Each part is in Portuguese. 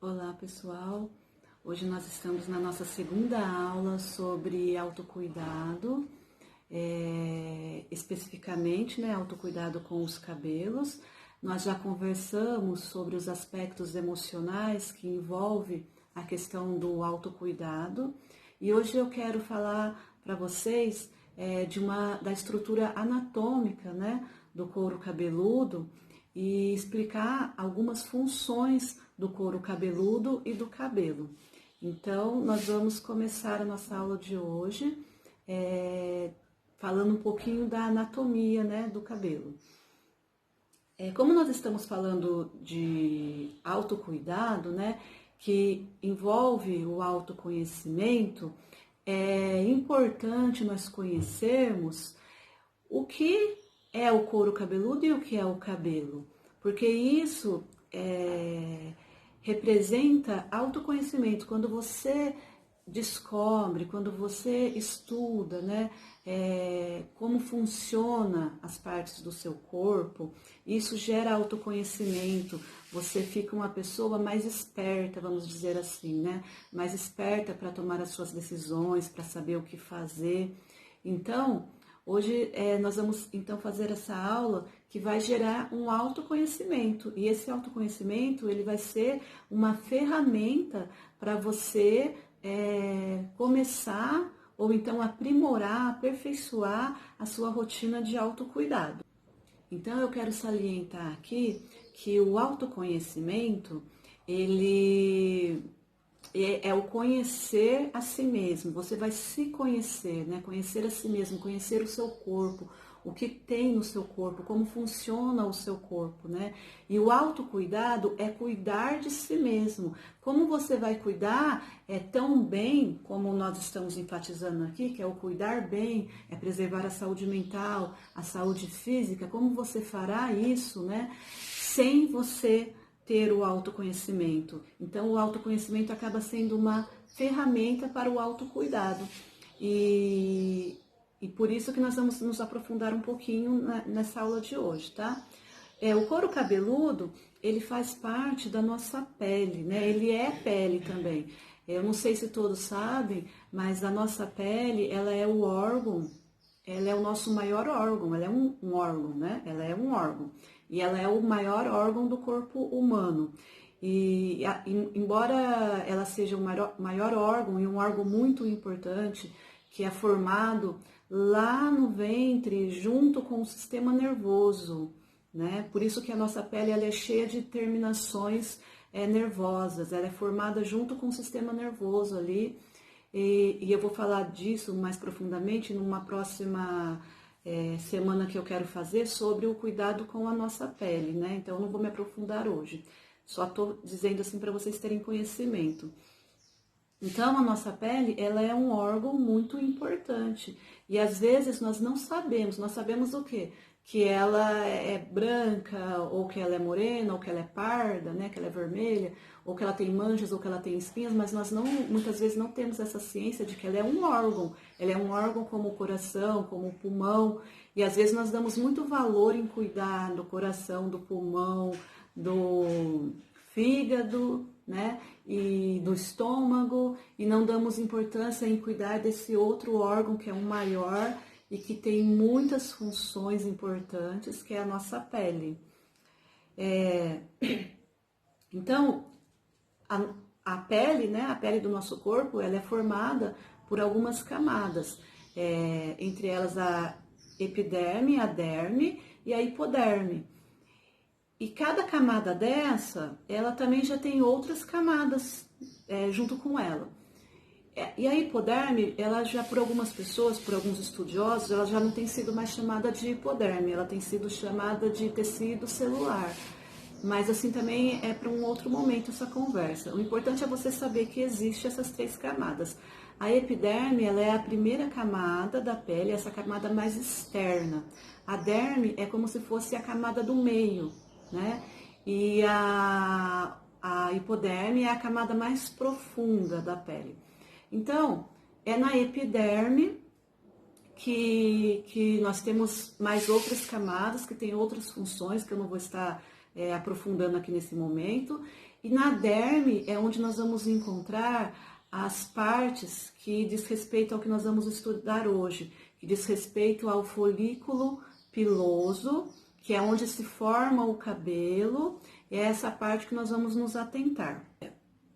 Olá pessoal, hoje nós estamos na nossa segunda aula sobre autocuidado, especificamente autocuidado com os cabelos. Nós já conversamos sobre os aspectos emocionais que envolvem a questão do autocuidado e hoje eu quero falar para vocês da estrutura anatômica do couro cabeludo e explicar algumas funções do couro cabeludo e do cabelo. Então, nós vamos começar a nossa aula de hoje falando um pouquinho da anatomia do cabelo. Como nós estamos falando de autocuidado, que envolve o autoconhecimento, é importante nós conhecermos o que é o couro cabeludo e o que é o cabelo, porque isso representa autoconhecimento. Quando você descobre, quando você estuda, como funciona as partes do seu corpo, isso gera autoconhecimento. Você fica uma pessoa mais esperta, vamos dizer assim, mais esperta para tomar as suas decisões, para saber o que fazer. Então, hoje nós vamos então fazer essa aula que vai gerar um autoconhecimento, e esse autoconhecimento ele vai ser uma ferramenta para você começar ou então aprimorar, aperfeiçoar a sua rotina de autocuidado. Então eu quero salientar aqui que o autoconhecimento ele é o conhecer a si mesmo. Você vai se conhecer, conhecer a si mesmo, conhecer o seu corpo, o que tem no seu corpo, como funciona o seu corpo, E o autocuidado é cuidar de si mesmo. Como você vai cuidar tão bem, como nós estamos enfatizando aqui, que é o cuidar bem, é preservar a saúde mental, a saúde física, como você fará isso, sem você ter o autoconhecimento. Então, o autoconhecimento acaba sendo uma ferramenta para o autocuidado. E por isso que nós vamos nos aprofundar um pouquinho nessa aula de hoje, tá? O couro cabeludo, ele faz parte da nossa pele, Ele é pele também. Eu não sei se todos sabem, mas a nossa pele, ela é o órgão, ela é o nosso maior órgão, ela é um órgão, Ela é um órgão. E ela é o maior órgão do corpo humano. E embora ela seja o maior órgão e um órgão muito importante, que é formado lá no ventre, junto com o sistema nervoso, Por isso que a nossa pele ela é cheia de terminações nervosas, ela é formada junto com o sistema nervoso ali, e eu vou falar disso mais profundamente numa próxima semana que eu quero fazer sobre o cuidado com a nossa pele, Então eu não vou me aprofundar hoje, só estou dizendo assim para vocês terem conhecimento. Então, a nossa pele, ela é um órgão muito importante. E às vezes nós não sabemos, nós sabemos o quê? Que ela é branca, ou que ela é morena, ou que ela é parda, que ela é vermelha, ou que ela tem manchas, ou que ela tem espinhas, mas nós muitas vezes não temos essa ciência de que ela é um órgão. Ela é um órgão como o coração, como o pulmão. E às vezes nós damos muito valor em cuidar do coração, do pulmão, do fígado, e do estômago, e não damos importância em cuidar desse outro órgão que é o maior e que tem muitas funções importantes, que é a nossa pele. Então, a pele, a pele do nosso corpo, ela é formada por algumas camadas, entre elas a epiderme, a derme e a hipoderme. E cada camada dessa, ela também já tem outras camadas junto com ela. E a hipoderme, ela já por algumas pessoas, por alguns estudiosos, ela já não tem sido mais chamada de hipoderme, ela tem sido chamada de tecido celular. Mas assim também é para um outro momento essa conversa. O importante é você saber que existe essas três camadas. A epiderme, ela é a primeira camada da pele, essa camada mais externa. A derme é como se fosse a camada do meio, E a hipoderme é a camada mais profunda da pele. Então, é na epiderme que nós temos mais outras camadas, que tem outras funções, que eu não vou estar aprofundando aqui nesse momento. E na derme é onde nós vamos encontrar as partes que diz respeito ao que nós vamos estudar hoje, que diz respeito ao folículo piloso, que é onde se forma o cabelo, é essa parte que nós vamos nos atentar.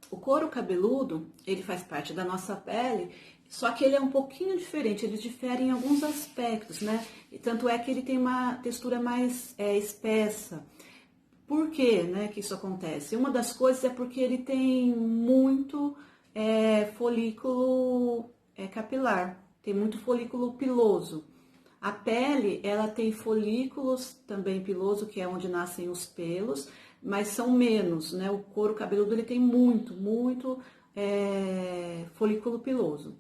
O couro cabeludo, ele faz parte da nossa pele, só que ele é um pouquinho diferente, ele difere em alguns aspectos, né? E tanto é que ele tem uma textura mais espessa. Por que, né, que isso acontece? Uma das coisas é porque ele tem muito folículo capilar, tem muito folículo piloso. A pele, ela tem folículos também piloso, que é onde nascem os pelos, mas são menos, né? O couro cabeludo, ele tem muito folículo piloso.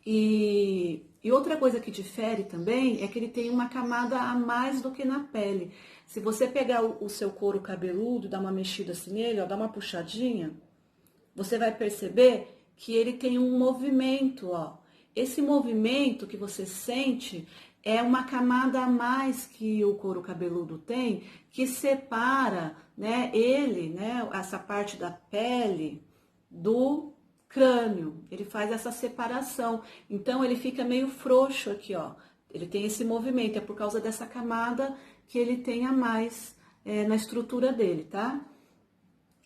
E outra coisa que difere também é que ele tem uma camada a mais do que na pele. Se você pegar o seu couro cabeludo, dar uma mexida assim nele, ó, dar uma puxadinha, você vai perceber que ele tem um movimento, ó. Esse movimento que você sente é uma camada a mais que o couro cabeludo tem, que separa, né, ele, né, essa parte da pele do crânio. Ele faz essa separação. Então ele fica meio frouxo aqui, ó. Ele tem esse movimento, é por causa dessa camada que ele tem a mais na estrutura dele, tá?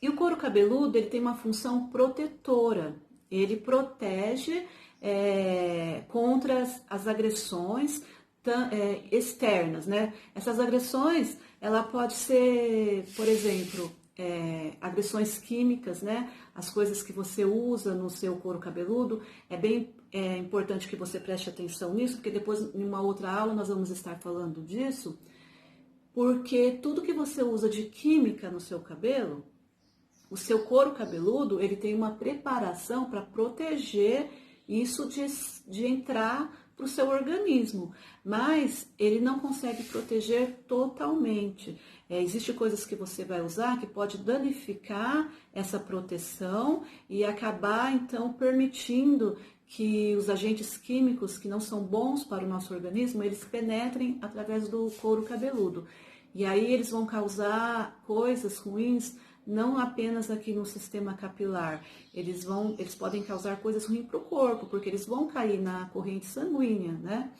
E o couro cabeludo, ele tem uma função protetora. Ele protege contra as agressões externas, né? Essas agressões, ela pode ser, por exemplo, agressões químicas, né? As coisas que você usa no seu couro cabeludo, é bem importante que você preste atenção nisso, porque depois, em uma outra aula, nós vamos estar falando disso, porque tudo que você usa de química no seu cabelo, o seu couro cabeludo, ele tem uma preparação para proteger isso de entrar para o seu organismo, mas ele não consegue proteger totalmente. Existem coisas que você vai usar que pode danificar essa proteção e acabar, então, permitindo que os agentes químicos que não são bons para o nosso organismo, eles penetrem através do couro cabeludo. E aí eles vão causar coisas ruins, não apenas aqui no sistema capilar, eles podem causar coisas ruins para o corpo, porque eles vão cair na corrente sanguínea, né?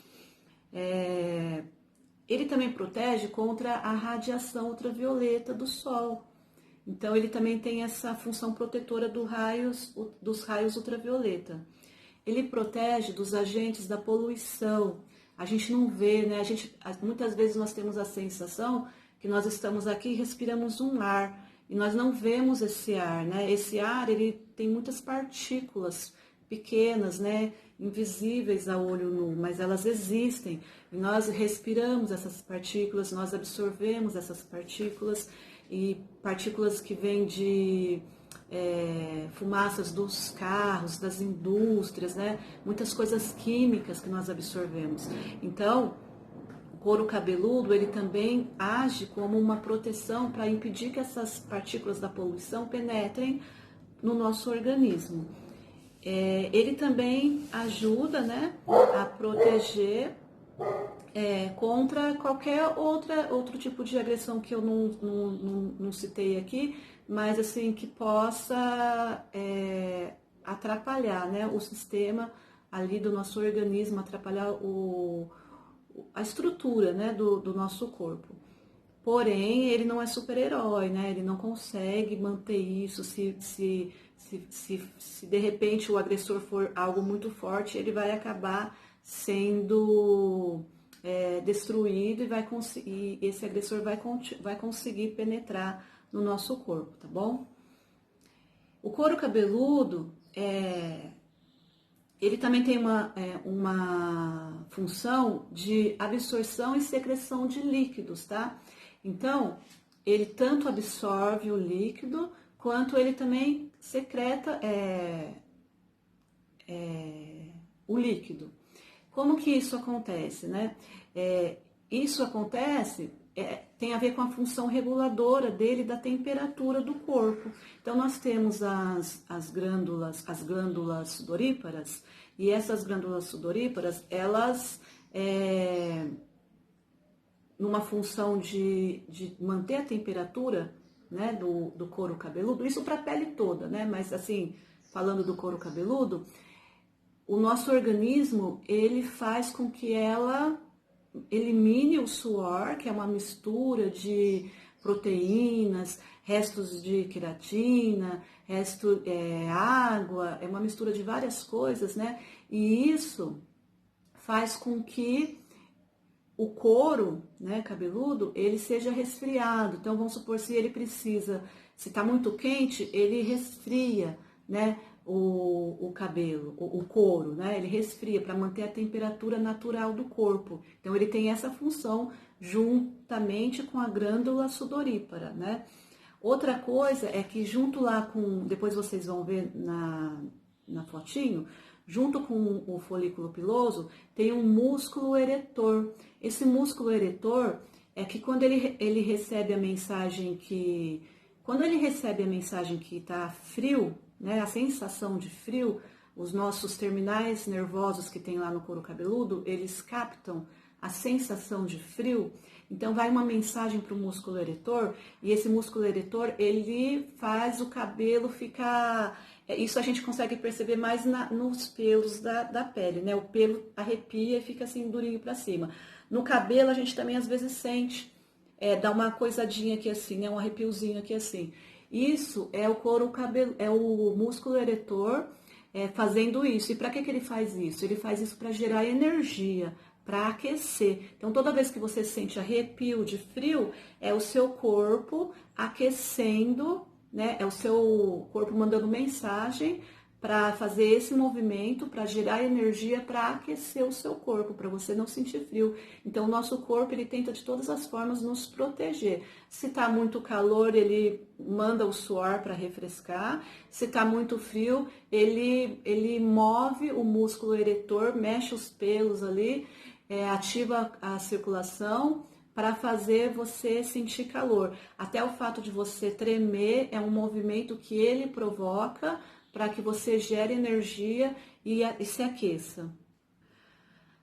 Ele também protege contra a radiação ultravioleta do sol. Então, ele também tem essa função protetora dos raios ultravioleta. Ele protege dos agentes da poluição. A gente não vê, né? Muitas vezes nós temos a sensação que nós estamos aqui e respiramos um ar, e nós não vemos esse ar, né? Esse ar, ele tem muitas partículas pequenas, né? Invisíveis a olho nu, mas elas existem. E nós respiramos essas partículas, nós absorvemos essas partículas, e partículas que vêm de fumaças dos carros, das indústrias, né? Muitas coisas químicas que nós absorvemos. Então, o couro cabeludo, ele também age como uma proteção para impedir que essas partículas da poluição penetrem no nosso organismo. Ele também ajuda, né, a proteger contra qualquer outro tipo de agressão que eu não citei aqui, mas assim, que possa atrapalhar, né, o sistema ali do nosso organismo, atrapalhar a estrutura, né, do nosso corpo. Porém, ele não é super-herói, né? Ele não consegue manter isso. Se de repente o agressor for algo muito forte, ele vai acabar sendo destruído e esse agressor vai conseguir penetrar no nosso corpo, tá bom? O couro cabeludo, ele também tem uma função de absorção e secreção de líquidos, tá? Então, ele tanto absorve o líquido, quanto ele também secreta o líquido. Como que isso acontece, né? Isso acontece, tem a ver com a função reguladora dele da temperatura do corpo. Então, nós temos as glândulas sudoríparas, e essas glândulas sudoríparas, elas, numa função de manter a temperatura né, do couro cabeludo, isso para a pele toda, né, mas assim, falando do couro cabeludo, o nosso organismo, ele faz com que ela elimine o suor, que é uma mistura de proteínas, restos de queratina, água, é uma mistura de várias coisas, né? E isso faz com que o couro, né, cabeludo, ele seja resfriado. Então, vamos supor, se ele precisa, se está muito quente, ele resfria, né, o cabelo, o couro, né, ele resfria para manter a temperatura natural do corpo. Então, ele tem essa função juntamente com a glândula sudorípara, né. Outra coisa é que junto lá com, depois vocês vão ver na fotinho, junto com o folículo piloso, tem um músculo eretor. Esse músculo eretor é que quando ele recebe a mensagem que... Quando ele recebe a mensagem que está frio, né, a sensação de frio, os nossos terminais nervosos que tem lá no couro cabeludo, eles captam a sensação de frio. Então vai uma mensagem para o músculo eretor, e esse músculo eretor, ele faz o cabelo ficar... Isso a gente consegue perceber mais nos pelos da pele, né? O pelo arrepia e fica assim durinho para cima. No cabelo a gente também às vezes sente, dá uma coisadinha aqui assim, né? Um arrepiozinho aqui assim. Isso é o couro cabelo, é o músculo eretor fazendo isso. E para que ele faz isso? Ele faz isso para gerar energia, para aquecer. Então, toda vez que você sente arrepio de frio, é o seu corpo aquecendo, né? É o seu corpo mandando mensagem para fazer esse movimento, para gerar energia, para aquecer o seu corpo, para você não sentir frio. Então, o nosso corpo, ele tenta de todas as formas nos proteger. Se está muito calor, ele manda o suor para refrescar. Se está muito frio, ele move o músculo eretor, mexe os pelos ali, ativa a circulação para fazer você sentir calor. Até o fato de você tremer é um movimento que ele provoca para que você gere energia e se aqueça.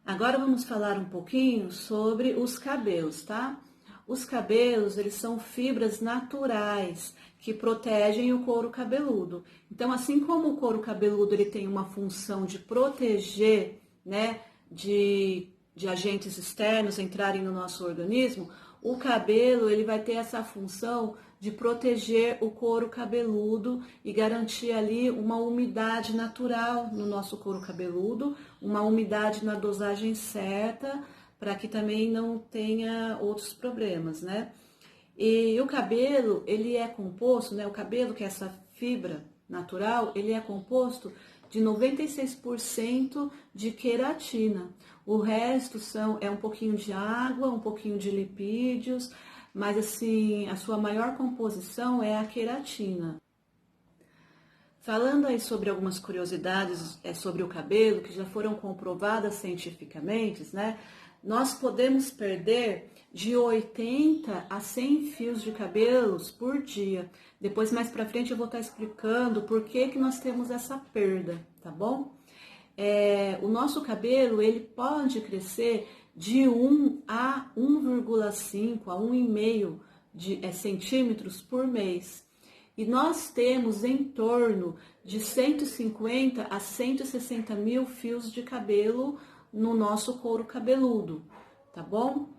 Agora vamos falar um pouquinho sobre os cabelos, tá? Os cabelos, eles são fibras naturais que protegem o couro cabeludo. Então, assim como o couro cabeludo ele tem uma função de proteger, né, de agentes externos entrarem no nosso organismo, o cabelo ele vai ter essa função de proteger o couro cabeludo e garantir ali uma umidade natural no nosso couro cabeludo, uma umidade na dosagem certa, para que também não tenha outros problemas, né? E o cabelo, ele é composto, né? O cabelo, que é essa fibra natural, ele é composto de 96% de queratina. O resto é um pouquinho de água, um pouquinho de lipídios, mas assim, a sua maior composição é a queratina. Falando aí sobre algumas curiosidades sobre o cabelo, que já foram comprovadas cientificamente, né? Nós podemos perder de 80 a 100 fios de cabelos por dia. Depois, mais pra frente, eu vou estar explicando por que nós temos essa perda, tá bom? O nosso cabelo, ele pode crescer de 1 a 1,5 a 1,5 centímetros por mês. E nós temos em torno de 150 a 160 mil fios de cabelo no nosso couro cabeludo, tá bom?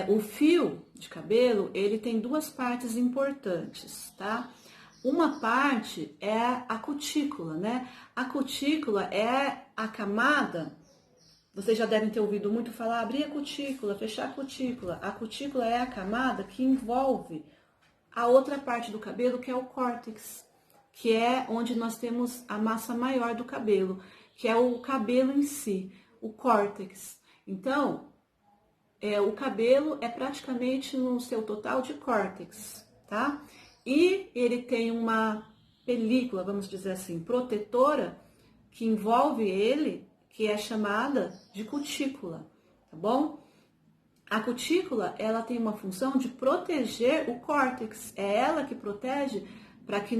O fio de cabelo, ele tem duas partes importantes, tá? Uma parte é a cutícula, né? A cutícula é a camada, vocês já devem ter ouvido muito falar, abrir a cutícula, fechar a cutícula. A cutícula é a camada que envolve a outra parte do cabelo, que é o córtex, que é onde nós temos a massa maior do cabelo, que é o cabelo em si, o córtex. Então, o cabelo é praticamente no seu total de córtex, tá? E ele tem uma película, vamos dizer assim, protetora, que envolve ele, que é chamada de cutícula, tá bom? A cutícula, ela tem uma função de proteger o córtex, é ela que protege para que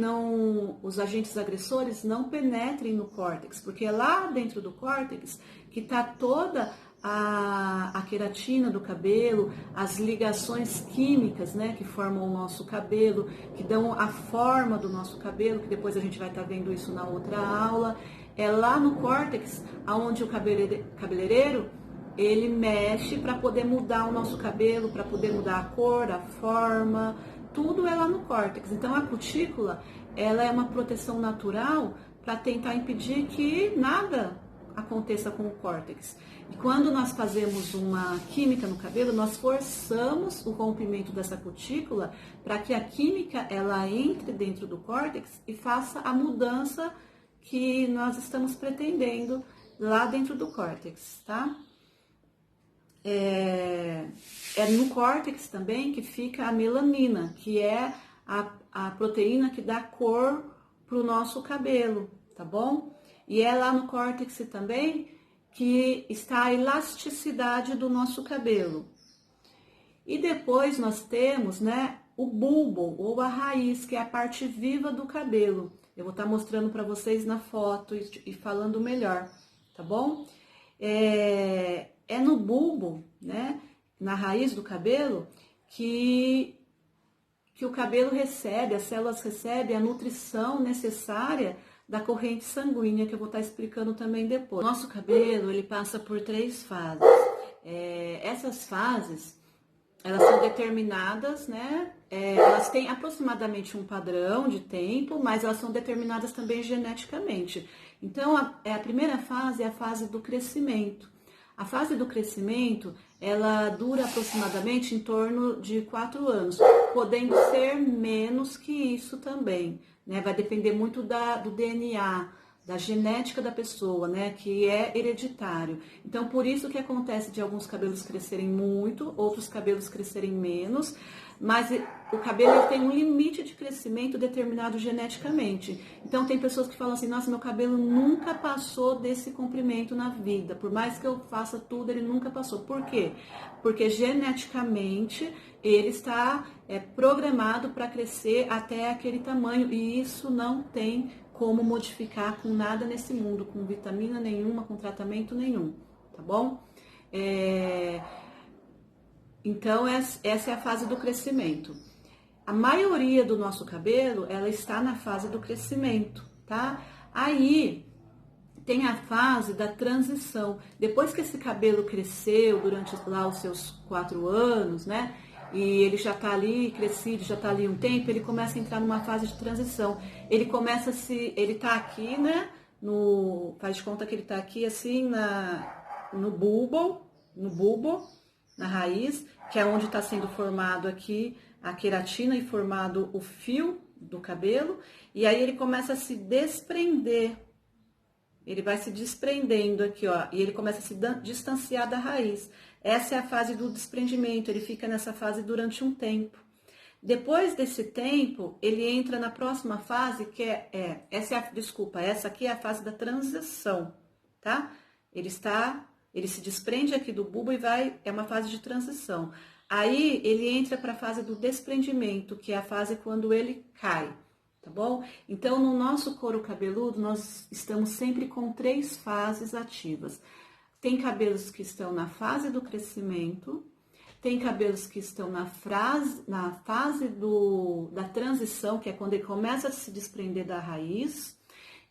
os agentes agressores não penetrem no córtex, porque é lá dentro do córtex que está toda a queratina do cabelo, as ligações químicas, né, que formam o nosso cabelo, que dão a forma do nosso cabelo, que depois a gente vai estar vendo isso na outra aula. É lá no córtex, aonde o cabeleireiro ele mexe para poder mudar o nosso cabelo, para poder mudar a cor, a forma, tudo é lá no córtex. Então a cutícula, ela é uma proteção natural para tentar impedir que nada aconteça com o córtex. E quando nós fazemos uma química no cabelo, nós forçamos o rompimento dessa cutícula para que a química ela entre dentro do córtex e faça a mudança que nós estamos pretendendo lá dentro do córtex, tá? É no córtex também que fica a melanina, que é a proteína que dá cor para o nosso cabelo, tá bom? E é lá no córtex também que está a elasticidade do nosso cabelo. E depois nós temos, né, o bulbo ou a raiz, que é a parte viva do cabelo. Eu vou estar mostrando para vocês na foto e falando melhor, tá bom? É no bulbo, né, na raiz do cabelo, que o cabelo recebe, as células recebem a nutrição necessária da corrente sanguínea, que eu vou estar explicando também depois. Nosso cabelo, ele passa por 3 fases. Essas fases, elas são determinadas, né? Elas têm aproximadamente um padrão de tempo, mas elas são determinadas também geneticamente. Então, a primeira fase é a fase do crescimento. A fase do crescimento, ela dura aproximadamente em torno de 4 anos, podendo ser menos que isso também, né? Vai depender muito do DNA, da genética da pessoa, né? Que é hereditário. Então, por isso que acontece de alguns cabelos crescerem muito, outros cabelos crescerem menos, mas o cabelo tem um limite de crescimento determinado geneticamente. Então, tem pessoas que falam assim, nossa, meu cabelo nunca passou desse comprimento na vida. Por mais que eu faça tudo, ele nunca passou. Por quê? Porque geneticamente ele está programado para crescer até aquele tamanho e isso não tem como modificar com nada nesse mundo, com vitamina nenhuma, com tratamento nenhum, tá bom? Então, essa é a fase do crescimento. A maioria do nosso cabelo, ela está na fase do crescimento, tá? Aí, tem a fase da transição. Depois que esse cabelo cresceu durante lá os seus 4 anos, né? E ele já tá ali crescido, já tá ali um tempo, ele começa a entrar numa fase de transição. Ele tá aqui, né? Faz de conta que ele tá aqui assim no bulbo, na raiz, que é onde está sendo formado aqui a queratina e formado o fio do cabelo, e aí ele começa a se desprender. Ele vai se desprendendo aqui, ó, e ele começa a se distanciar da raiz. Essa é a fase do desprendimento, ele fica nessa fase durante um tempo. Depois desse tempo, ele entra na próxima fase, que essa aqui é a fase da transição, tá? Ele se desprende aqui do bulbo e é uma fase de transição. Aí ele entra para a fase do desprendimento, que é a fase quando ele cai, tá bom? Então, no nosso couro cabeludo, nós estamos sempre com 3 fases ativas. Tem cabelos que estão na fase do crescimento, tem cabelos que estão na fase da transição, que é quando ele começa a se desprender da raiz,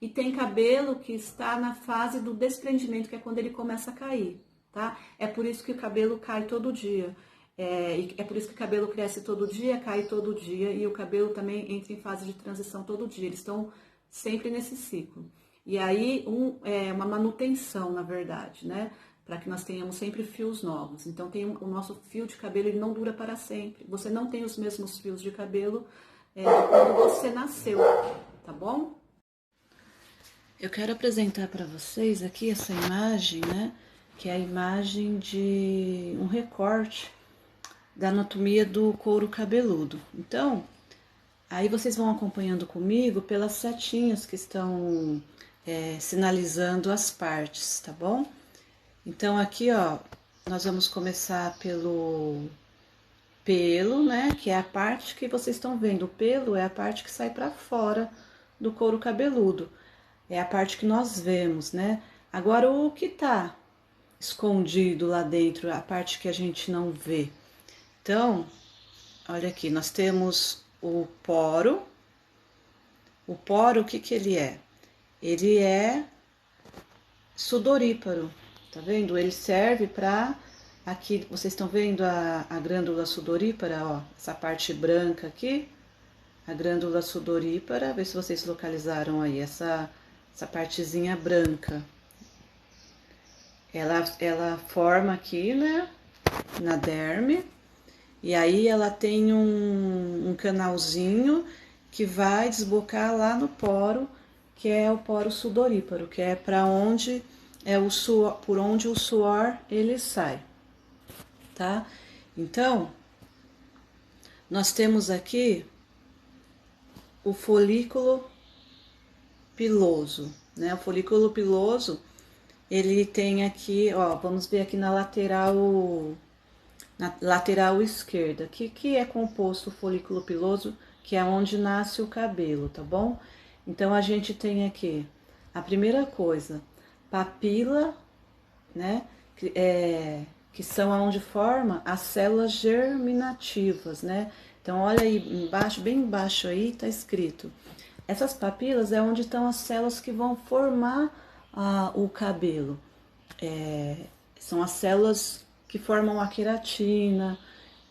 e tem cabelo que está na fase do desprendimento, que é quando ele começa a cair, tá? É por isso que o cabelo cai todo dia. É por isso que o cabelo cresce todo dia, cai todo dia, e o cabelo também entra em fase de transição todo dia. Eles estão sempre nesse ciclo. E aí, uma manutenção, na verdade, né? Para que nós tenhamos sempre fios novos. Então, o nosso fio de cabelo, ele não dura para sempre. Você não tem os mesmos fios de cabelo quando você nasceu, tá bom? Eu quero apresentar para vocês aqui essa imagem, né? Que é a imagem de um recorte da anatomia do couro cabeludo. Então, aí vocês vão acompanhando comigo pelas setinhas que estão sinalizando as partes, tá bom? Então, aqui, ó, nós vamos começar pelo pelo, né? Que é a parte que vocês estão vendo. O pelo é a parte que sai para fora do couro cabeludo. É a parte que nós vemos, né? Agora, o que tá escondido lá dentro, a parte que a gente não vê. Então, olha aqui, nós temos o poro. O poro, o que que ele é? Ele é sudoríparo, tá vendo? Ele serve para, aqui, vocês estão vendo a glândula sudorípara, ó, essa parte branca aqui, a glândula sudorípara, vê se vocês localizaram aí, essa partezinha branca. Ela forma aqui, né, na derme, e aí ela tem um canalzinho que vai desbocar lá no poro, que é o poro sudoríparo, que é para onde é o suor, por onde o suor ele sai, tá? Então, nós temos aqui o folículo piloso, né? O folículo piloso, ele tem aqui, ó, vamos ver aqui na lateral esquerda, que é composto o folículo piloso, que é onde nasce o cabelo, tá bom? Então, a gente tem aqui, a primeira coisa, papila, né? Que são onde forma as células germinativas, né? Então, olha aí embaixo, bem embaixo aí, tá escrito. Essas papilas é onde estão as células que vão formar o cabelo. São as células que formam a queratina,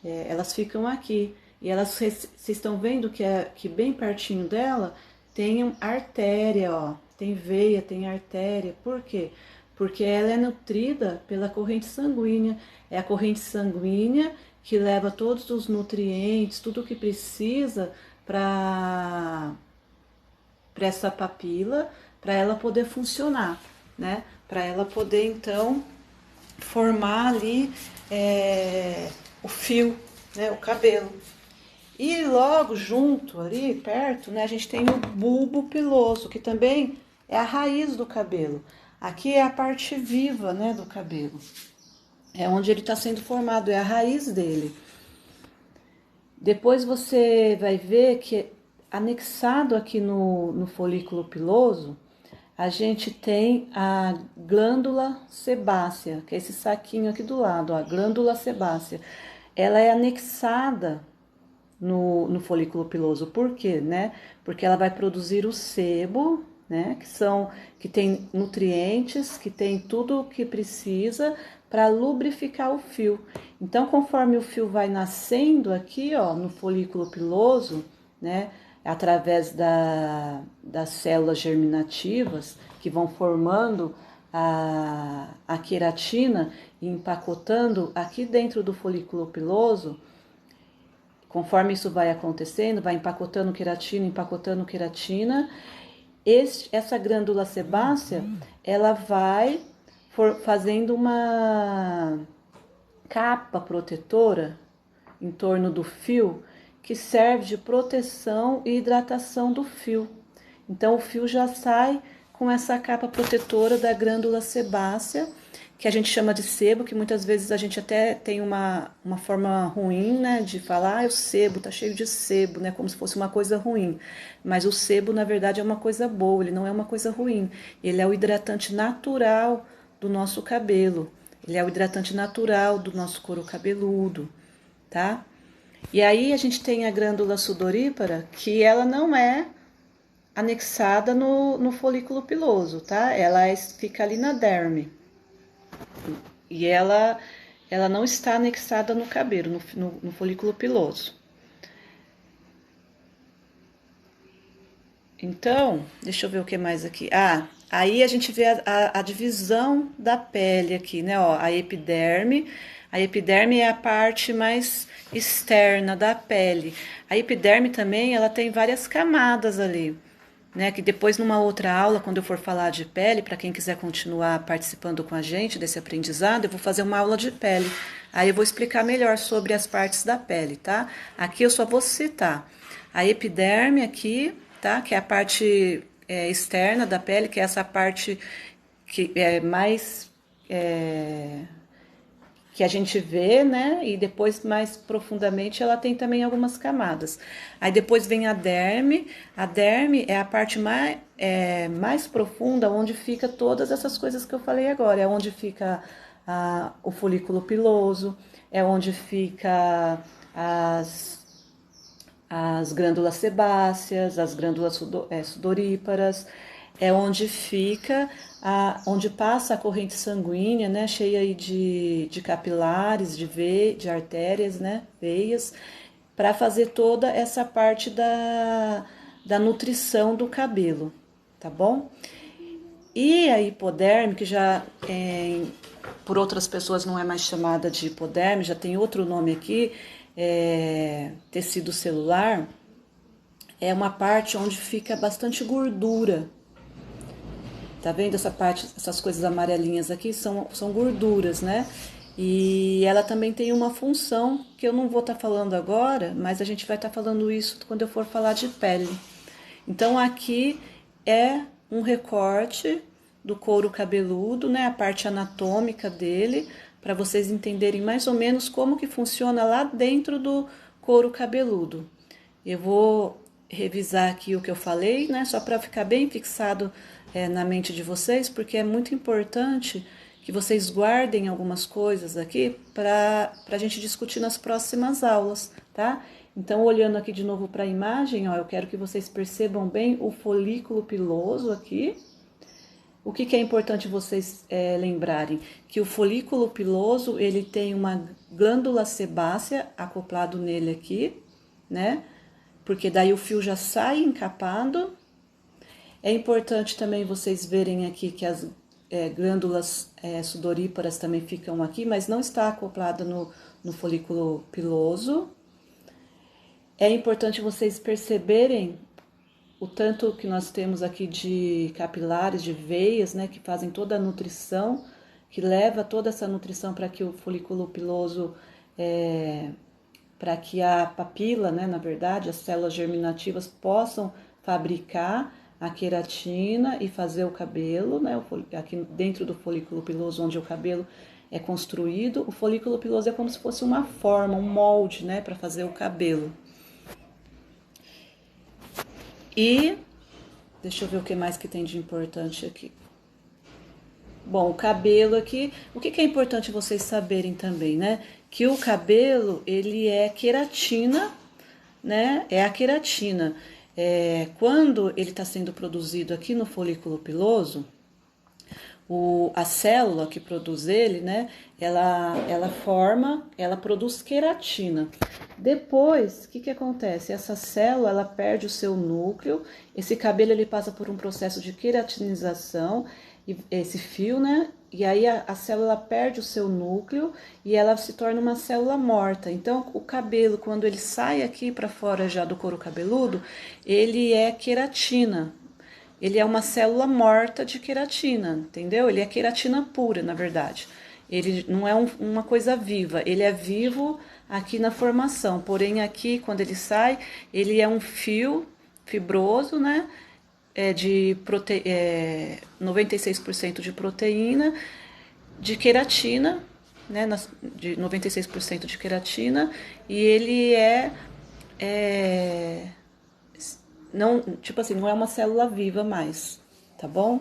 elas ficam aqui. E elas, vocês estão vendo que bem pertinho dela tem artéria, ó, tem veia, tem artéria. Por quê? Porque ela é nutrida pela corrente sanguínea. É a corrente sanguínea que leva todos os nutrientes, tudo o que precisa para essa papila, para ela poder funcionar, né? Para ela poder então formar ali o fio, né? O cabelo. E logo junto ali, perto, né, a gente tem o bulbo piloso, que também é a raiz do cabelo. Aqui é a parte viva, né, do cabelo. É onde ele está sendo formado, é a raiz dele. Depois você vai ver que anexado aqui no folículo piloso, a gente tem a glândula sebácea, que é esse saquinho aqui do lado, a glândula sebácea. Ela é anexada no folículo piloso. Por quê, né? Porque ela vai produzir o sebo, né? Que tem nutrientes, que tem tudo o que precisa para lubrificar o fio. Então, conforme o fio vai nascendo aqui, ó, no folículo piloso, né? Através das células germinativas que vão formando a queratina e empacotando aqui dentro do folículo piloso. Conforme isso vai acontecendo, vai empacotando queratina, essa glândula sebácea, ela vai fazendo uma capa protetora em torno do fio, que serve de proteção e hidratação do fio. Então, o fio já sai com essa capa protetora da glândula sebácea, que a gente chama de sebo, que muitas vezes a gente até tem uma forma ruim, né, de falar, o sebo tá cheio de sebo, né, como se fosse uma coisa ruim. Mas o sebo, na verdade, é uma coisa boa, ele não é uma coisa ruim. Ele é o hidratante natural do nosso cabelo. Ele é o hidratante natural do nosso couro cabeludo, tá? E aí a gente tem a glândula sudorípara, que ela não é anexada no folículo piloso, tá? Ela fica ali na derme. E ela não está anexada no cabelo, no folículo piloso. Então, deixa eu ver o que mais aqui. Aí a gente vê a divisão da pele aqui, né? Ó, a epiderme. A epiderme é a parte mais externa da pele. A epiderme também, ela tem várias camadas ali, né? Que depois numa outra aula, quando eu for falar de pele, para quem quiser continuar participando com a gente desse aprendizado, eu vou fazer uma aula de pele. Aí eu vou explicar melhor sobre as partes da pele, tá? Aqui eu só vou citar a epiderme aqui, tá? Que é a parte externa da pele, que é essa parte que é mais que a gente vê, né? E depois, mais profundamente, ela tem também algumas camadas. Aí depois vem a derme. A derme é a parte mais profunda, onde fica todas essas coisas que eu falei agora. É onde fica o folículo piloso, é onde fica as glândulas sebáceas, as glândulas sudoríparas, é onde fica, onde passa a corrente sanguínea, né, cheia aí de capilares, de artérias, né, veias, para fazer toda essa parte da nutrição do cabelo, tá bom? E a hipoderme, que já por outras pessoas não é mais chamada de hipoderme, já tem outro nome aqui, tecido celular, é uma parte onde fica bastante gordura. Tá vendo essa parte, essas coisas amarelinhas aqui são gorduras, né? E ela também tem uma função que eu não vou estar falando agora, mas a gente vai estar falando isso quando eu for falar de pele. Então aqui é um recorte do couro cabeludo, né? A parte anatômica dele, para vocês entenderem mais ou menos como que funciona lá dentro do couro cabeludo. Eu vou revisar aqui o que eu falei, né? Só para ficar bem fixado na mente de vocês, porque é muito importante que vocês guardem algumas coisas aqui para a gente discutir nas próximas aulas, tá? Então, olhando aqui de novo para a imagem, ó, eu quero que vocês percebam bem o folículo piloso aqui. O que é importante vocês lembrarem? Que o folículo piloso, ele tem uma glândula sebácea acoplado nele aqui, né? Porque daí o fio já sai encapado. É importante também vocês verem aqui que as glândulas sudoríparas também ficam aqui, mas não está acoplada no folículo piloso. É importante vocês perceberem o tanto que nós temos aqui de capilares, de veias, né, que fazem toda a nutrição, que leva toda essa nutrição para que o folículo piloso, para que a papila, né, na verdade, as células germinativas possam fabricar a queratina e fazer o cabelo, né, aqui dentro do folículo piloso, onde o cabelo é construído, o folículo piloso é como se fosse uma forma, um molde, né, para fazer o cabelo. E, deixa eu ver o que mais que tem de importante aqui. Bom, o cabelo aqui, o que é importante vocês saberem também, né? Que o cabelo, ele é queratina, né? É a queratina. Quando ele está sendo produzido aqui no folículo piloso, a célula que produz ele, né? Ela produz queratina. Depois, o que acontece? Essa célula, ela perde o seu núcleo, esse cabelo ele passa por um processo de queratinização, esse fio, né? E aí a célula perde o seu núcleo e ela se torna uma célula morta. Então, o cabelo, quando ele sai aqui para fora já do couro cabeludo, ele é queratina. Ele é uma célula morta de queratina, entendeu? Ele é queratina pura, na verdade. Ele não é uma coisa viva, ele é vivo aqui na formação. Porém, aqui, quando ele sai, ele é um fio fibroso, né? 96% de proteína, de queratina, né? De 96% de queratina, e ele não, tipo assim, não é uma célula viva mais, tá bom?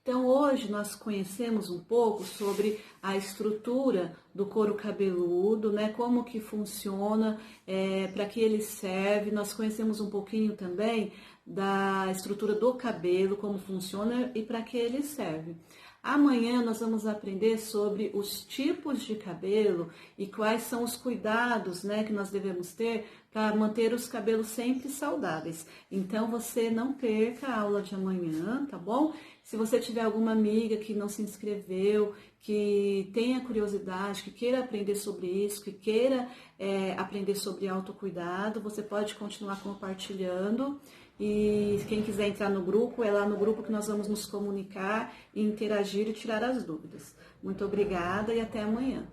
Então, hoje nós conhecemos um pouco sobre a estrutura do couro cabeludo, né? Como que funciona, para que ele serve. Nós conhecemos um pouquinho também da estrutura do cabelo, como funciona e para que ele serve. Amanhã nós vamos aprender sobre os tipos de cabelo e quais são os cuidados, né, que nós devemos ter para manter os cabelos sempre saudáveis. Então você não perca a aula de amanhã, tá bom? Se você tiver alguma amiga que não se inscreveu, que tenha curiosidade, que queira aprender sobre isso, que queira aprender sobre autocuidado, você pode continuar compartilhando. E quem quiser entrar no grupo, é lá no grupo que nós vamos nos comunicar, interagir e tirar as dúvidas. Muito obrigada e até amanhã.